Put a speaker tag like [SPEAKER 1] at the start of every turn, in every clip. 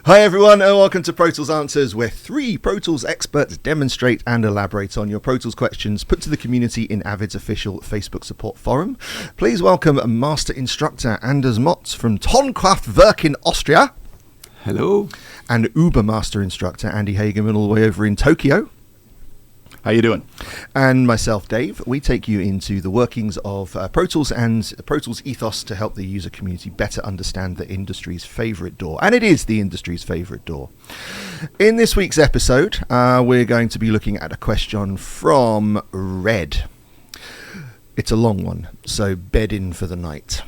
[SPEAKER 1] Hi everyone, and welcome to Pro Tools Answers, where 3 Pro Tools experts demonstrate and elaborate on your Pro Tools questions put to the community in Avid's official Facebook support forum. Please welcome Master Instructor Anders Motz from Tonkraftwerk in Austria.
[SPEAKER 2] Hello.
[SPEAKER 1] And Uber Master Instructor Andy Hageman all the way over in Tokyo.
[SPEAKER 3] How you doing?
[SPEAKER 1] And myself, Dave. We take you into the workings of Pro Tools and Pro Tools ethos to help the user community better understand the industry's favourite DAW. And it is the industry's favourite DAW. In this week's episode, we're going to be looking at a question from Red. It's a long one, so bed in for the night.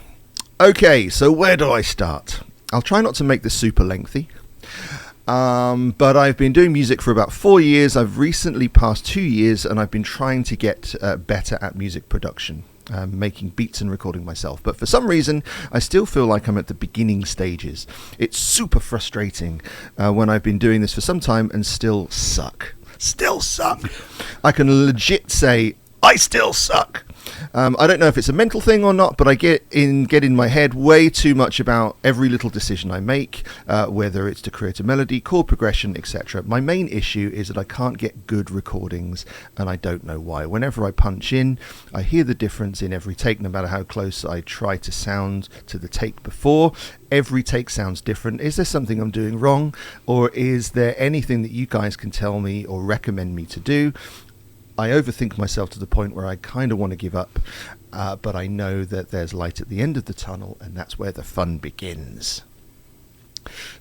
[SPEAKER 1] Okay, so where do I start? I'll try not to make this super lengthy. But I've been doing music for about 4 years. I've recently passed 2 years, and I've been trying to get better at music production, making beats and recording myself. But for some reason, I still feel like I'm at the beginning stages. It's super frustrating when I've been doing this for some time and still suck. Still suck. I can legit say, I still suck. I don't know if it's a mental thing or not, but I get in my head way too much about every little decision I make, whether it's to create a melody, chord progression, etc. My main issue is that I can't get good recordings, and I don't know why. Whenever I punch in, I hear the difference in every take, no matter how close I try to sound to the take before. Every take sounds different. Is there something I'm doing wrong, or is there anything that you guys can tell me or recommend me to do? I overthink myself to the point where I kind of want to give up, but I know that there's light at the end of the tunnel, and that's where the fun begins.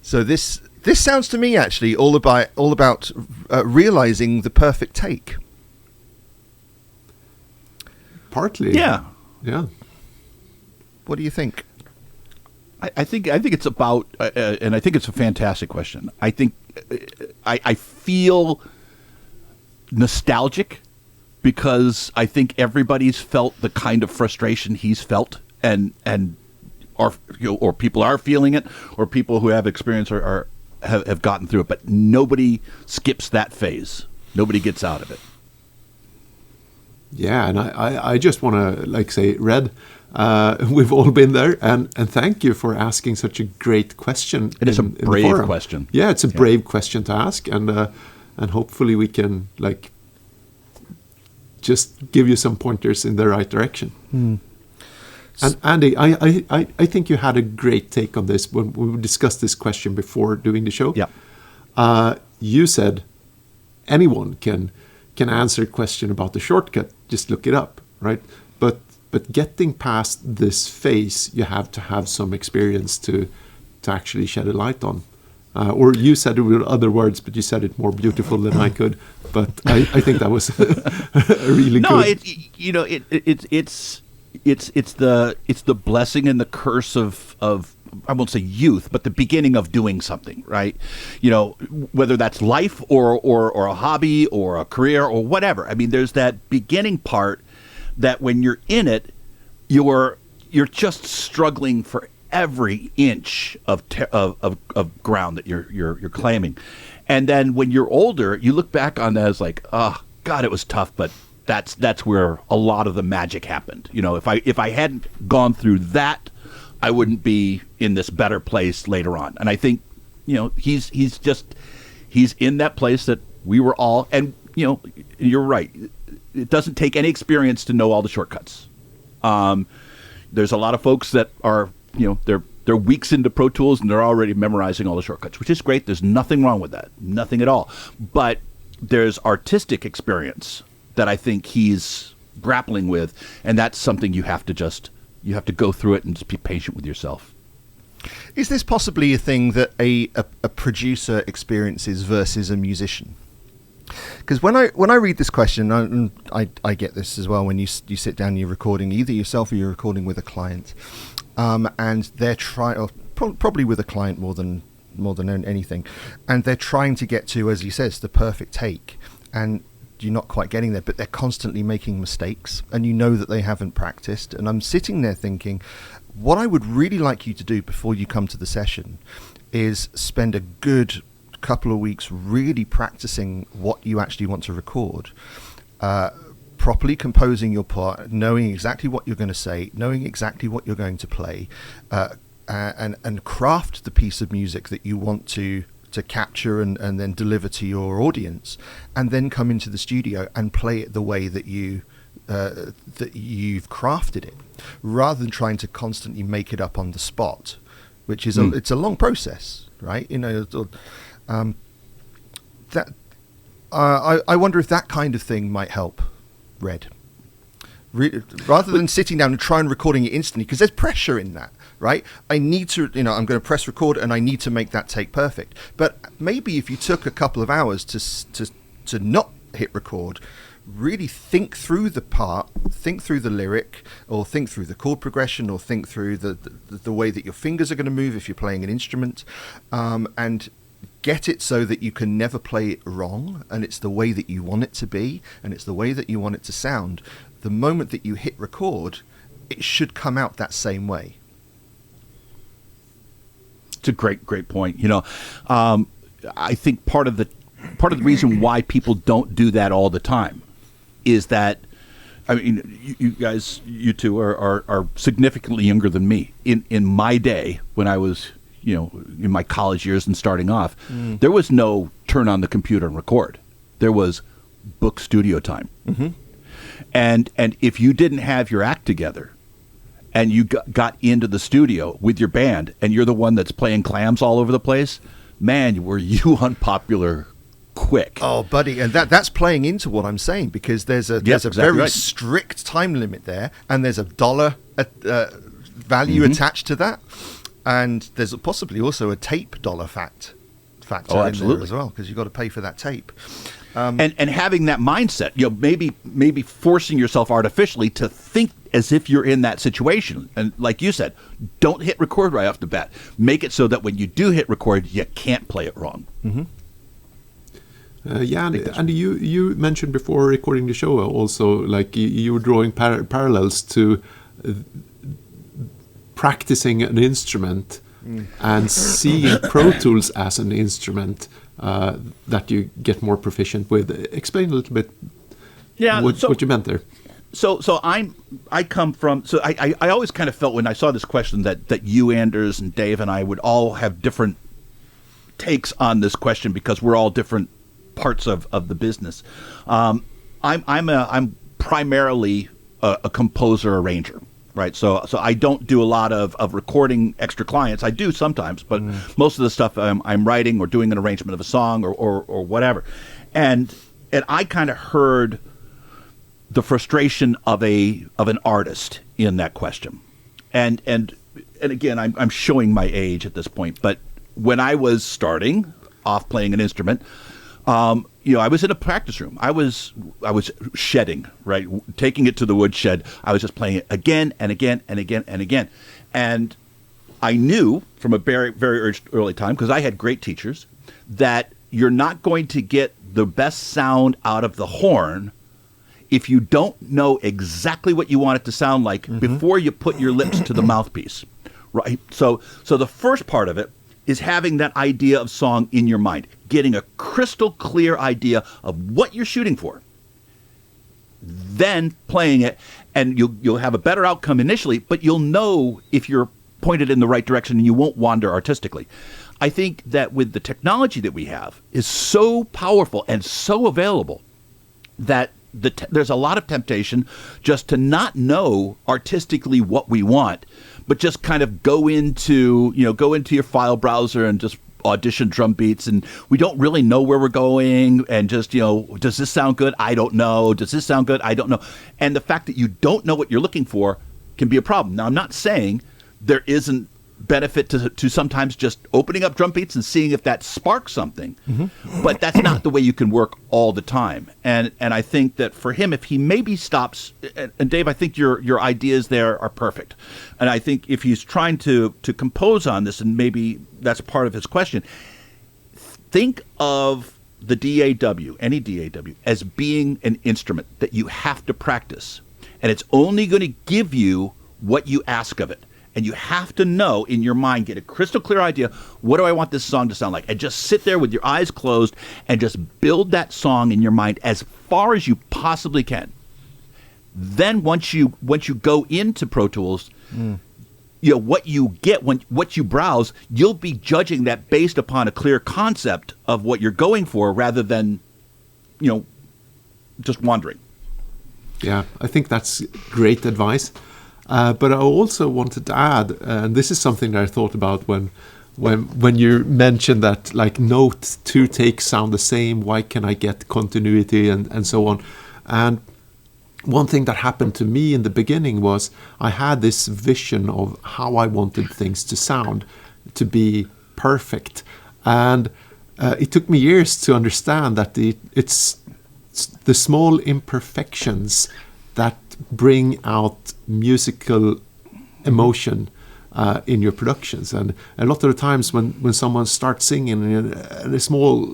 [SPEAKER 1] So this sounds to me actually all about realizing the perfect take.
[SPEAKER 2] Partly,
[SPEAKER 3] yeah.
[SPEAKER 1] What do you think?
[SPEAKER 3] I think it's about, and I think it's a fantastic question. I think I feel nostalgic, because I think everybody's felt the kind of frustration he's felt, and or people are feeling it, or people who have experience have gotten through it, but nobody skips that phase. Nobody gets out of it.
[SPEAKER 2] Yeah, and I just want to say, Red, we've all been there, and thank you for asking such a great question.
[SPEAKER 3] It is a brave question.
[SPEAKER 2] Yeah, it's a brave question to ask, and hopefully we can just give you some pointers in the right direction. And Andy, I think you had a great take on this when we discussed this question before doing the show.
[SPEAKER 3] Yeah.
[SPEAKER 2] You said anyone can answer a question about the shortcut. Just look it up, right? But getting past this phase, you have to have some experience to actually shed a light on. Or you said it with other words, but you said it more beautiful than I could. But I think that was really good.
[SPEAKER 3] It's the blessing and the curse of I won't say youth, but the beginning of doing something, right? Whether that's life or a hobby or a career or whatever. I mean, there's that beginning part that when you're in it, you're just struggling for every inch of ground that you're claiming. And then when you're older, you look back on that as like, oh God, it was tough, but that's where a lot of the magic happened. If I hadn't gone through that, I wouldn't be in this better place later on. And I think, he's in that place that we were all, and you're right. It doesn't take any experience to know all the shortcuts. There's a lot of folks that are, they're weeks into Pro Tools and they're already memorizing all the shortcuts, which is great. There's nothing wrong with that. Nothing at all. But there's artistic experience that I think he's grappling with, and that's something you have to go through it and just be patient with yourself.
[SPEAKER 1] Is this possibly a thing that a producer experiences versus a musician? Because when I read this question, and I get this as well, when you sit down and you're recording either yourself or you're recording with a client, and they're probably with a client more than anything, and they're trying to get to, as he says, the perfect take, and you're not quite getting there, but they're constantly making mistakes, and you know that they haven't practiced. And I'm sitting there thinking, what I would really like you to do before you come to the session is spend a good couple of weeks really practicing what you actually want to record, properly composing your part, knowing exactly what you're going to say, knowing exactly what you're going to play, and craft the piece of music that you want to capture and then deliver to your audience, and then come into the studio and play it the way that you've crafted it, rather than trying to constantly make it up on the spot, which is it's a long process, right? That I wonder if that kind of thing might help Red. Rather than sitting down and try and recording it instantly, because there's pressure in that, right? I need to, I'm going to press record and I need to make that take perfect. But maybe if you took a couple of hours to not hit record, really think through the part, think through the lyric, or think through the chord progression, or think through the way that your fingers are going to move if you're playing an instrument, and get it so that you can never play it wrong, and it's the way that you want it to be, and it's the way that you want it to sound. The moment that you hit record, it should come out that same way.
[SPEAKER 3] It's a great point. I think part of the reason why people don't do that all the time is that, I mean, you guys, you two are significantly younger than me. In my day, when I was, in my college years and starting off, there was no turn on the computer and record. There was book studio time. Mm-hmm. And if you didn't have your act together and you got into the studio with your band and you're the one that's playing clams all over the place, man, were you unpopular quick.
[SPEAKER 1] Oh, buddy, and that's playing into what I'm saying, because there's a
[SPEAKER 3] exactly
[SPEAKER 1] very
[SPEAKER 3] right.
[SPEAKER 1] strict time limit there, and there's a dollar value attached to that, and there's possibly also a tape dollar factor in there as well, because you've got to pay for that tape.
[SPEAKER 3] And having that mindset, maybe forcing yourself artificially to think as if you're in that situation. And like you said, don't hit record right off the bat. Make it so that when you do hit record, you can't play it wrong.
[SPEAKER 1] Mm-hmm.
[SPEAKER 2] And you mentioned before recording the show also, like you were drawing parallels to practicing an instrument and seeing Pro Tools as an instrument that you get more proficient with. Explain a little bit what you meant there.
[SPEAKER 3] So I come from, so I always kind of felt when I saw this question that you, Anders, and Dave, and I would all have different takes on this question, because we're all different parts of the business. I'm primarily a composer arranger, right? So I don't do a lot of recording extra clients. I do sometimes, but most of the stuff I'm writing or doing an arrangement of a song or whatever. And I kind of heard the frustration of an artist in that question. And again, I'm showing my age at this point, but when I was starting off playing an instrument, I was in a practice room. I was shedding, right? Taking it to the woodshed. I was just playing it again and again and again and again. And I knew from a very, very early time, because I had great teachers, that you're not going to get the best sound out of the horn if you don't know exactly what you want it to sound like before you put your lips to the mouthpiece, right? So the first part of it is having that idea of song in your mind, getting a crystal clear idea of what you're shooting for, then playing it, and you'll have a better outcome initially, but you'll know if you're pointed in the right direction and you won't wander artistically. I think that with the technology that we have is so powerful and so available that there's a lot of temptation just to not know artistically what we want, but just kind of go into your file browser and just audition drum beats, and we don't really know where we're going, and just, does this sound good? I don't know. Does this sound good? I don't know. And the fact that you don't know what you're looking for can be a problem. Now, I'm not saying there isn't benefit to sometimes just opening up drum beats and seeing if that sparks something, but that's not the way you can work all the time. And I think that for him, if he maybe stops, and Dave, I think your ideas there are perfect, and I think if he's trying to compose on this, and maybe that's part of his question, think of the DAW, any DAW, as being an instrument that you have to practice, and it's only going to give you what you ask of it. And you have to know in your mind, get a crystal clear idea, what do I want this song to sound like? And just sit there with your eyes closed and just build that song in your mind as far as you possibly can. Then once you go into Pro Tools, what you get what you browse, you'll be judging that based upon a clear concept of what you're going for, rather than just wandering.
[SPEAKER 2] Yeah, I think that's great advice. But I also wanted to add, and this is something that I thought about when you mentioned that, like, note 2 takes sound the same, why can I get continuity and so on. And one thing that happened to me in the beginning was I had this vision of how I wanted things to sound, to be perfect. And it took me years to understand that it's the small imperfections that bring out musical emotion in your productions. And a lot of the times when someone starts singing and a small,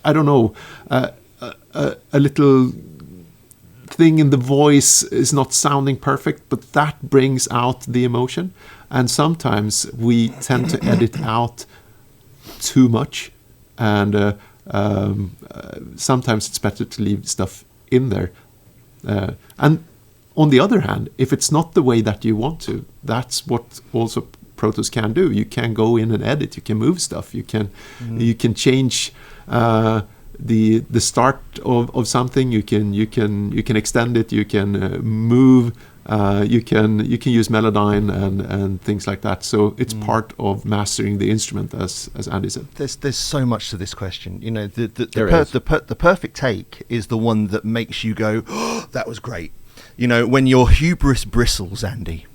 [SPEAKER 2] I don't know, a little thing in the voice is not sounding perfect, but that brings out the emotion. And sometimes we tend to edit out too much, and sometimes it's better to leave stuff in there. And on the other hand, if it's not the way that you want to, that's what also Pro Tools can do. You can go in and edit. You can move stuff. You can change the start of something. You can extend it. You can move. You can use Melodyne and things like that. So it's part of mastering the instrument, as Andy said.
[SPEAKER 1] There's so much to this question. The perfect take is the one that makes you go, oh, that was great. When your hubris bristles, Andy.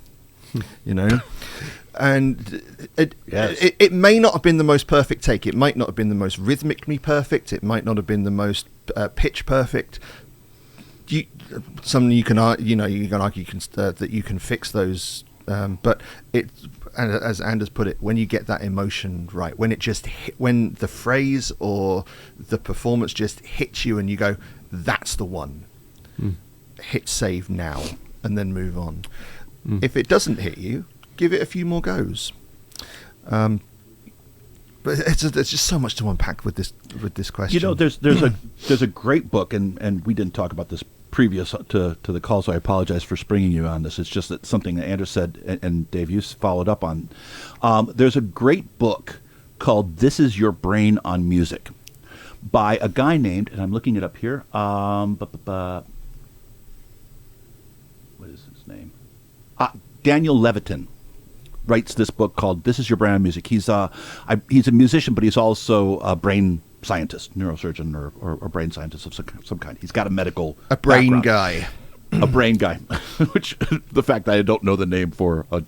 [SPEAKER 1] And it may not have been the most perfect take. It might not have been the most rhythmically perfect. It might not have been the most pitch perfect. You can argue that you can fix those, but as Anders put it, when you get that emotion right, when when the phrase or the performance just hits you and you go, that's the one. Hit save now and then move on. If it doesn't hit you, give it a few more goes. But there's just so much to unpack with this question.
[SPEAKER 3] There's a great book, and we didn't talk about this previous to the call, so I apologize for springing you on this. It's just that something that Anders said, and Dave, you followed up on. There's a great book called "This Is Your Brain on Music" by a guy named, and I'm looking it up here. What is his name? Daniel Levitin writes this book called "This Is Your Brain on Music." He's a musician, but he's also a brain scientist, neurosurgeon, or brain scientist of some kind. He's got a medical
[SPEAKER 1] brain
[SPEAKER 3] background.
[SPEAKER 1] guy.
[SPEAKER 3] A brain guy, which the fact that I don't know the name for a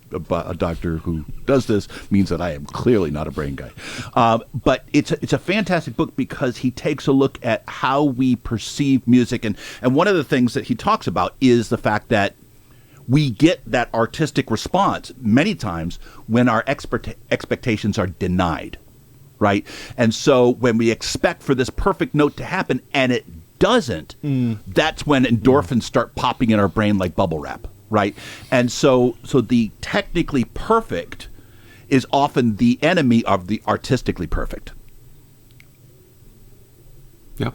[SPEAKER 3] doctor who does this means that I am clearly not a brain guy. But it's a fantastic book because he takes a look at how we perceive music, and one of the things that he talks about is the fact that we get that artistic response many times when our expectations are denied, right? And so when we expect for this perfect note to happen and it doesn't, that's when endorphins start popping in our brain like bubble wrap, right? And so the technically perfect is often the enemy of the artistically perfect.
[SPEAKER 2] Yeah,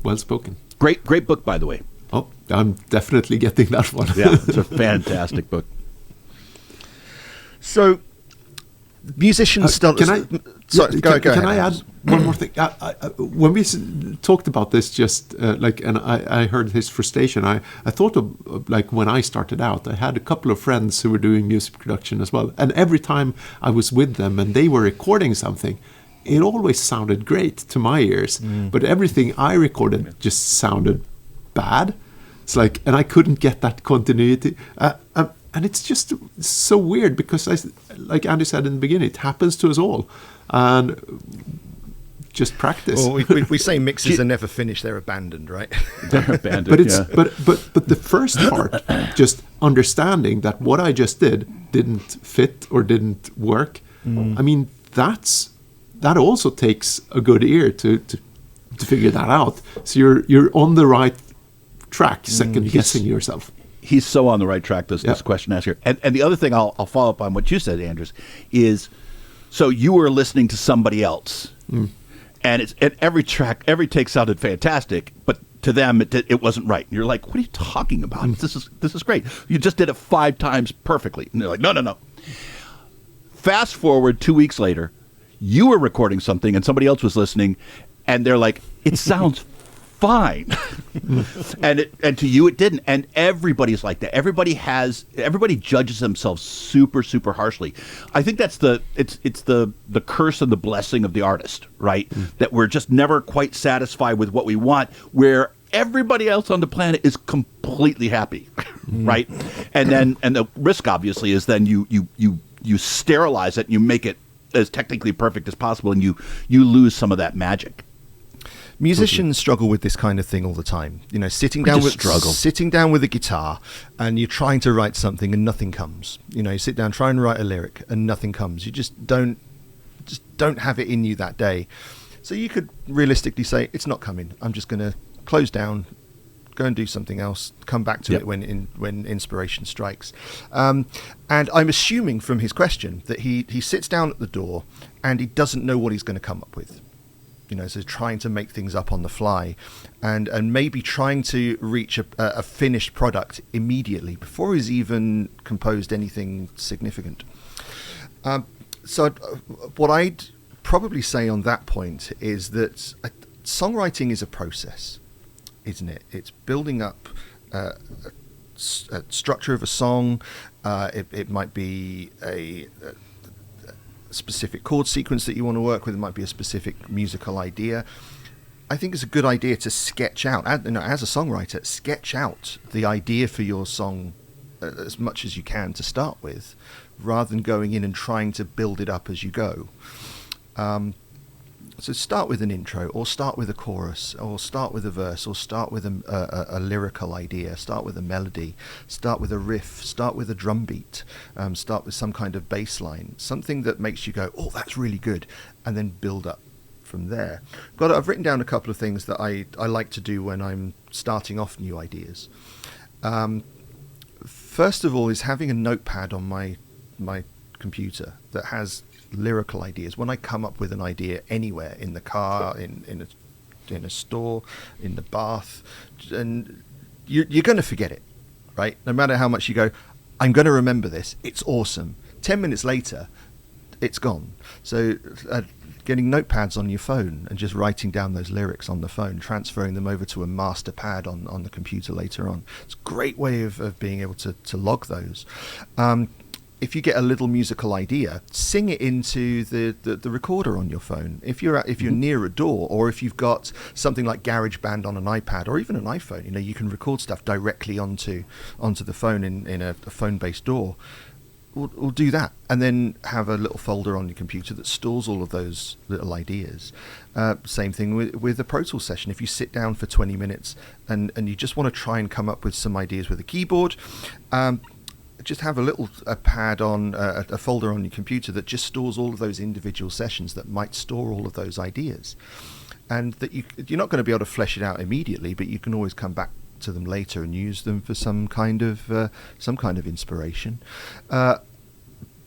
[SPEAKER 2] well spoken.
[SPEAKER 3] Great book, by the way.
[SPEAKER 2] Oh, I'm definitely getting that one.
[SPEAKER 3] Yeah, it's a fantastic book.
[SPEAKER 1] So, musicians still.
[SPEAKER 2] Can I?
[SPEAKER 1] Go ahead.
[SPEAKER 2] Can I add one more thing? When we talked about this, just and I heard his frustration. I thought of like when I started out, I had a couple of friends who were doing music production as well, and every time I was with them and they were recording something, it always sounded great to my ears, but everything I recorded just sounded bad. It's like, and I couldn't get that continuity. And it's just so weird because, like Andy said in the beginning, it happens to us all. And just practice.
[SPEAKER 1] Well, we say mixes are never finished; they're abandoned, right?
[SPEAKER 3] They're abandoned.
[SPEAKER 2] But it's but the first part, just understanding that what I just didn't fit or didn't work. I mean, that also takes a good ear to figure that out. So you're on the right track, second guessing yourself.
[SPEAKER 3] He's so on the right track, this question asked here. And the other thing I'll follow up on what you said, Anders, is so you were listening to somebody else, and every take sounded fantastic, but to them it wasn't right. And you're like, what are you talking about? This is great. You just did it 5 times perfectly. And they're like, no. Fast forward 2 weeks later, you were recording something and somebody else was listening, and they're like, it sounds fine. and to you it didn't. And everybody's like that. Everybody judges themselves super, super harshly. I think that's it's the curse and the blessing of the artist, right? That we're just never quite satisfied with what we want, where everybody else on the planet is completely happy, right? And the risk obviously is then you sterilize it and you make it as technically perfect as possible, and you lose some of that magic.
[SPEAKER 1] Musicians struggle with this kind of thing all the time. You know, sitting down with a guitar and you're trying to write something and nothing comes. You know, you sit down, try and write a lyric and nothing comes. You just don't have it in you that day. So you could realistically say, it's not coming. I'm just going to close down, go and do something else, come back to it when inspiration strikes. And I'm assuming from his question that he sits down at the door and he doesn't know what he's going to come up with. You know, so trying to make things up on the fly, and maybe trying to reach a finished product immediately before he's even composed anything significant. So what I'd probably say on that point is that songwriting is a process, isn't it? It's building up a structure of a song. It might be a specific chord sequence that you want to work with. It might be a specific musical idea. I think it's a good idea to sketch out, as a songwriter, sketch out the idea for your song as much as you can to start with, rather than going in and trying to build it up as you go. So start with an intro, or start with a chorus, or start with a verse, or start with a lyrical idea, start with a melody, start with a riff, start with a drum beat, start with some kind of bass line, something that makes you go, oh, that's really good, and then build up from there. I've written down a couple of things that I like to do when I'm starting off new ideas. First of all is having a notepad on my computer that has lyrical ideas. When I come up with an idea anywhere, in the car, in a store, in the bath, and you're going to forget it, right? No matter how much you go, I'm going to remember this, it's awesome. 10 minutes later, it's gone. So getting notepads on your phone and just writing down those lyrics on the phone, transferring them over to a master pad on the computer later on. It's a great way of being able to log those. If you get a little musical idea, sing it into the recorder on your phone. If you're near a door, or if you've got something like GarageBand on an iPad or even an iPhone, you can record stuff directly onto the phone in a phone-based DAW. We'll do that, and then have a little folder on your computer that stores all of those little ideas. Same thing with a Pro Tools session. If you sit down for 20 minutes and you just want to try and come up with some ideas with a keyboard, just have a pad on a folder on your computer that just stores all of those individual sessions that might store all of those ideas, and that you're not going to be able to flesh it out immediately, but you can always come back to them later and use them for some kind of inspiration. On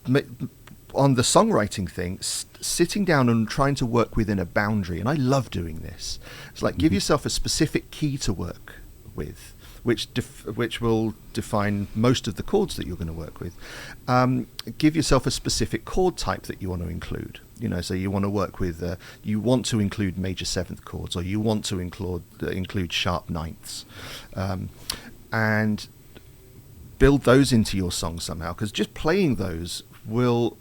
[SPEAKER 1] the songwriting thing, sitting down and trying to work within a boundary, and I love doing this. It's like give yourself a specific key to work with, which will define most of the chords that you're going to work with. Give yourself a specific chord type that you want to include. So you want to work with, you want to include major seventh chords, or you want to include sharp ninths, and build those into your song somehow. Because just playing those will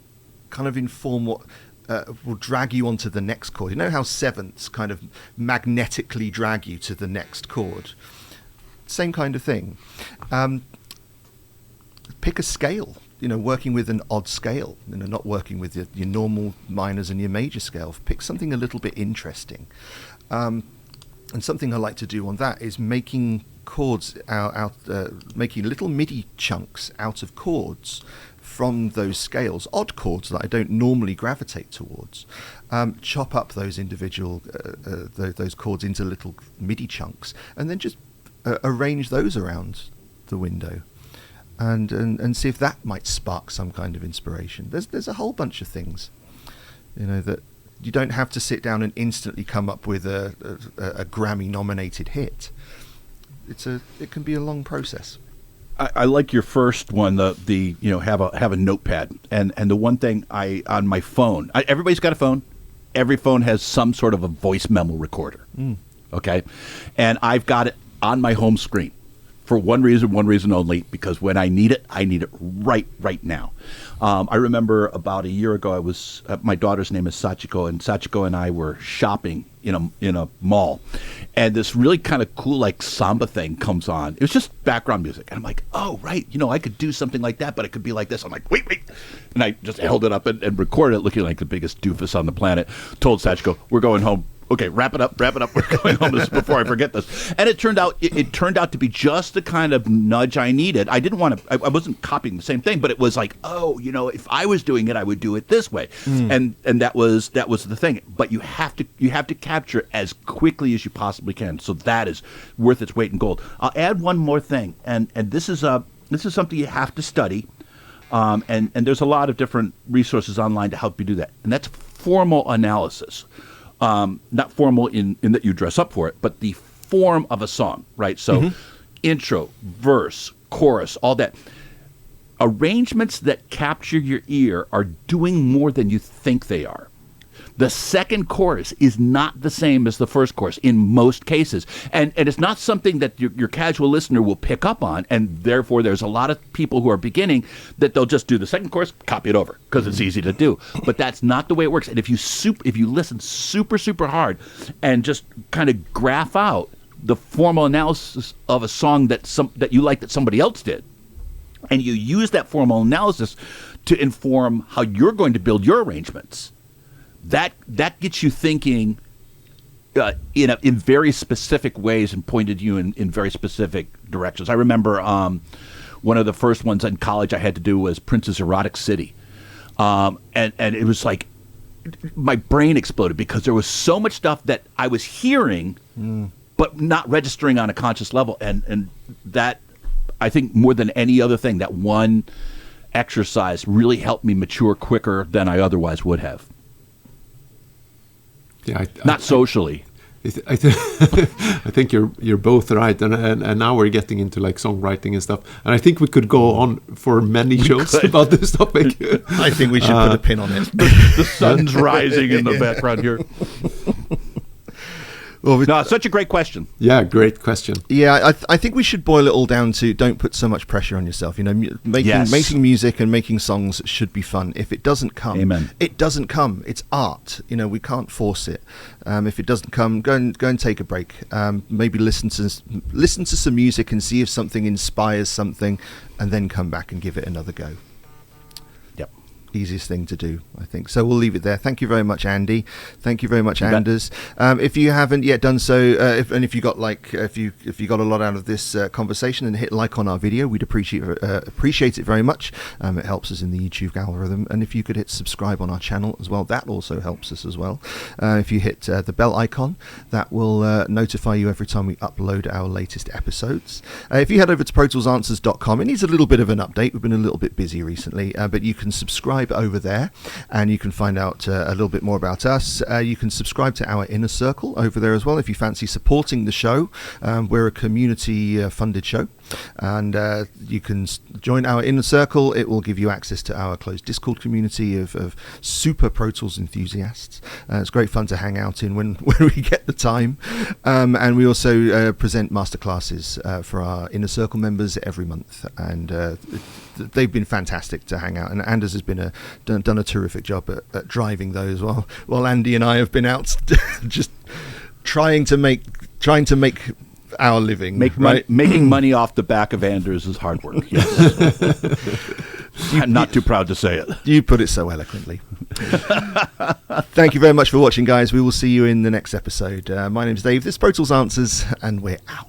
[SPEAKER 1] kind of inform what will drag you onto the next chord. You know how sevenths kind of magnetically drag you to the next chord. Same kind of thing. Pick a scale, working with an odd scale, not working with your normal minors and your major scale. Pick something a little bit interesting. And something I like to do on that is making chords making little MIDI chunks out of chords from those scales, odd chords that I don't normally gravitate towards. Chop up those individual those chords into little MIDI chunks, and then just arrange those around the window, and see if that might spark some kind of inspiration. There's a whole bunch of things, that you don't have to sit down and instantly come up with a Grammy nominated hit. It can be a long process.
[SPEAKER 3] I like your first one, the have a notepad, and the one thing on my phone, everybody's got a phone. Every phone has some sort of a voice memo recorder. Okay, and I've got it on my home screen for one reason only, because when I need it right now. I remember about a year ago, I was my daughter's name is Sachiko, and Sachiko and I were shopping in a mall, and this really kind of cool like samba thing comes on. It was just background music, and I'm like, oh right, I could do something like that, but it could be like this. I'm like, wait, and I just held it up and recorded it, looking like the biggest doofus on the planet. Told Sachiko, we're going home. Okay, wrap it up. We're going home before I forget this. And it turned out to be just the kind of nudge I needed. I didn't want to. I wasn't copying the same thing, but it was like, oh, if I was doing it, I would do it this way. And that was the thing. But you have to capture it as quickly as you possibly can. So that is worth its weight in gold. I'll add one more thing, and this is something you have to study. And there's a lot of different resources online to help you do that. And that's formal analysis. Not formal in that you dress up for it, but the form of a song, right? So intro, verse, chorus, all that. Arrangements that capture your ear are doing more than you think they are. The second chorus is not the same as the first chorus in most cases. And it's not something that your casual listener will pick up on, and therefore there's a lot of people who are beginning that they'll just do the second chorus, copy it over, because it's easy to do. But that's not the way it works. And if you listen super hard and just kind of graph out the formal analysis of a song that you like that somebody else did, and you use that formal analysis to inform how you're going to build your arrangements, that gets you thinking in very specific ways and pointed you in very specific directions. I remember one of the first ones in college I had to do was Prince's Erotic City, and it was like my brain exploded because there was so much stuff that I was hearing but not registering on a conscious level, and that, I think, more than any other thing, that one exercise really helped me mature quicker than I otherwise would have.
[SPEAKER 2] Yeah,
[SPEAKER 3] not socially.
[SPEAKER 2] I think you're both right, and now we're getting into like songwriting and stuff, and I think we could go on for many shows about this topic.
[SPEAKER 1] I think we should put a pin on it.
[SPEAKER 3] The sun's rising in the background here. Well, no, it's such a great question.
[SPEAKER 2] Yeah, great question.
[SPEAKER 1] Yeah, I think we should boil it all down to don't put so much pressure on yourself. Making music and making songs should be fun. If it doesn't come,
[SPEAKER 3] Amen.
[SPEAKER 1] It doesn't come. It's art. We can't force it. If it doesn't come, go and take a break. Maybe listen to some music and see if something inspires something, and then come back and give it another go. Easiest thing to do, I think. So we'll leave it there. Thank you very much, Andy. Thank you very much, Anders. If you haven't yet done so, if you got a lot out of this conversation, and hit like on our video, we'd appreciate it very much. It helps us in the YouTube algorithm. And if you could hit subscribe on our channel as well, that also helps us as well. If you hit the bell icon, that will notify you every time we upload our latest episodes. If you head over to ProToolsAnswers.com, it needs a little bit of an update. We've been a little bit busy recently, but you can subscribe over there, and you can find out a little bit more about us. You can subscribe to our inner circle over there as well if you fancy supporting the show. We're a community funded show, and you can join our inner circle. It will give you access to our closed Discord community of super Pro Tools enthusiasts. It's great fun to hang out in when we get the time, and we also present masterclasses for our inner circle members every month, and they've been fantastic to hang out, and Anders has been done a terrific job at driving those, while Andy and I have been out just trying to make our living.
[SPEAKER 3] Making money off the back of Anders is hard work. Yes. I'm not too proud to say it.
[SPEAKER 1] You put it so eloquently. Thank you very much for watching, guys. We will see you in the next episode. My name's Dave. This is Pro Tools Answers, and we're out.